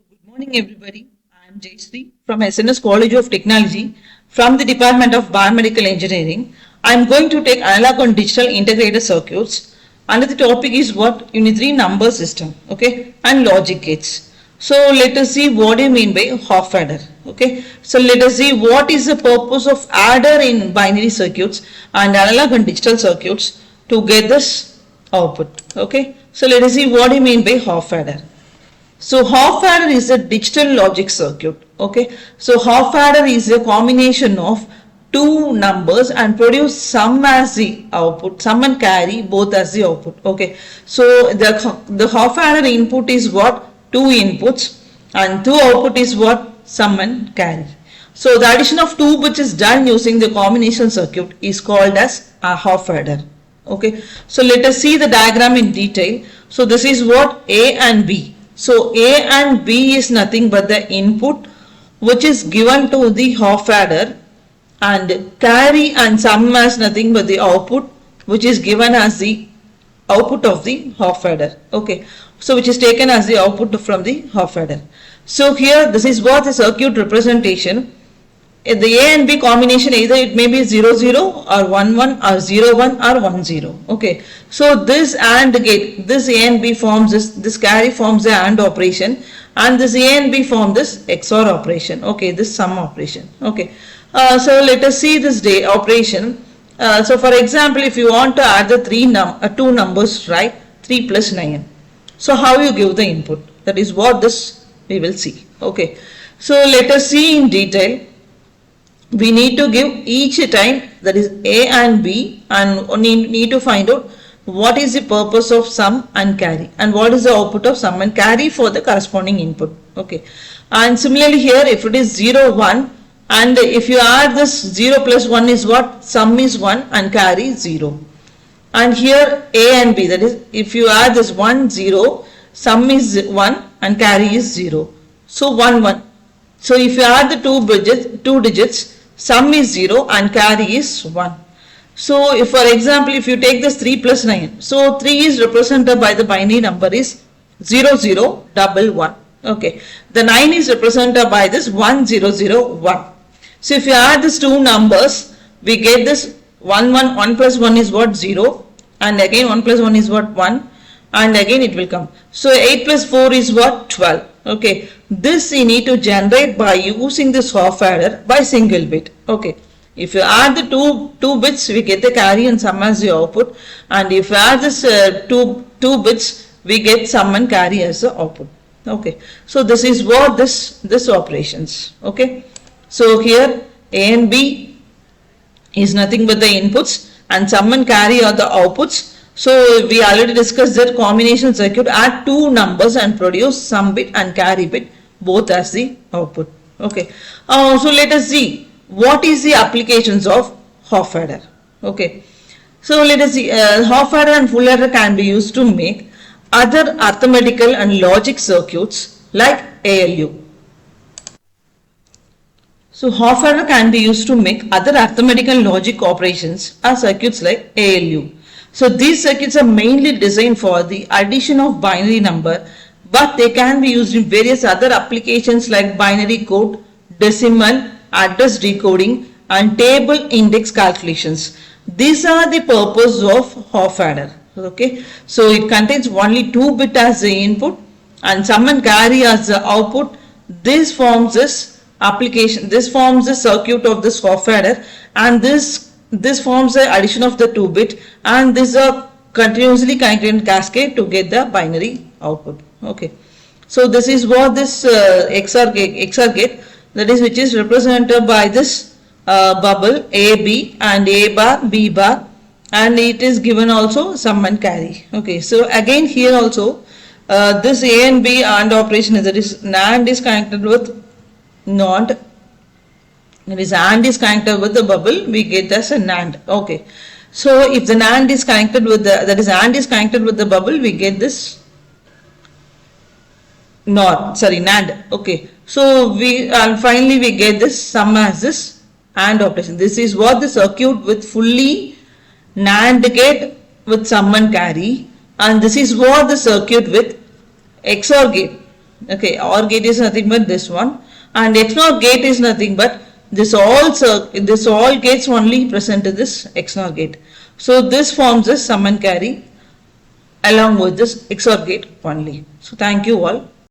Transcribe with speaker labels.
Speaker 1: Good morning, everybody. I am Jayashree from SNS College of Technology from the Department of Biomedical Engineering. I am going to take analog and digital integrated circuits. And the topic is what unit 3 number system, okay, and logic gates. So let us see what do you mean by half adder. Okay, so let us see what is the purpose of adder in binary circuits and analog and digital circuits to get this output. Okay, so let us see what do you mean by half adder. So half adder is a digital logic circuit. Okay. So half adder is a combination of two numbers and produce sum as the output, sum and carry both as the output. Okay. So the half adder input is what? Two inputs, and two output is what? Sum and carry. So the addition of two bits is done using the combination circuit is called as a half adder. Okay. So let us see the diagram in detail. So this is what A and B. So A and B is nothing but the input which is given to the half adder, and carry and sum as nothing but the output which is given as the output of the half adder. Okay. So which is taken as the output from the half adder. So here this is what the circuit representation. In the A and B combination, either it may be 0 0 or 1 1 or 0 1 or 1 0. Okay. So this AND gate, this A and B forms this carry forms the AND operation, and this A and B form this XOR operation. Okay, this sum operation. Okay. So let us see this day operation. So for example, if you want to add the two numbers, right? 3 plus 9. So how you give the input? That is what this we will see. Okay. So let us see in detail. We need to give each time, that is A and B, and need to find out what is the purpose of sum and carry and what is the output of sum and carry for the corresponding input. Okay. And similarly here, if it is 0 1, and if you add this 0 plus 1 is what? Sum is 1 and carry is 0. And here A and B, that is if you add this 1 0, sum is 1 and carry is 0. So 1 1. So if you add the two digits, sum is 0 and carry is 1. So if for example, if you take this 3 plus 9, so 3 is represented by the binary number is 0 0 1 1. Okay. The 9 is represented by this 1 0 0 1. So if you add these two numbers, we get this 1 1, 1 plus 1 is what? 0, and again 1 plus 1 is what? 1, and again it will come. So 8 plus 4 is what? 12. Okay, this you need to generate by using this half adder by single bit. Okay, if you add the two bits, we get the carry and sum as the output, and if you add this two bits, we get sum and carry as the output. Okay, so this is what this operations. Okay, so here A and B is nothing but the inputs, and sum and carry are the outputs. So we already discussed that combination circuit, add two numbers and produce sum bit and carry bit both as the output. Okay. So let us see what is the applications of half adder. Okay. So let us see, half adder and full adder can be used to make other arithmetical and logic circuits like ALU. So half adder can be used to make other arithmetical logic operations as circuits like ALU. So these circuits are mainly designed for the addition of binary number, but they can be used in various other applications like binary code, decimal, address decoding, and table index calculations. These are the purpose of half adder. Okay, so it contains only 2 bit as the input and sum and carry as the output. This forms this application. This forms the circuit of this half adder, and this forms the addition of the 2 bit, and this are continuously connected in cascade to get the binary output. Okay, so this is what this XOR gate, that is which is represented by this bubble AB and A bar B bar, and it is given also sum and carry. Okay, so again here also this A and B AND operation is, that is NAND is connected with NOT. That is AND is connected with the bubble, we get as a NAND. Okay, so if the NAND is connected with the, that is AND is connected with the bubble, we get this NAND. Okay, so we finally we get this sum as this AND operation. This is what the circuit with fully NAND gate with sum and carry, and this is what the circuit with XOR gate Okay, OR gate is nothing but this one, and XNOR gate is nothing but this all gates only present in this XNOR gate. So this forms a sum and carry along with this XOR gate only. So thank you all.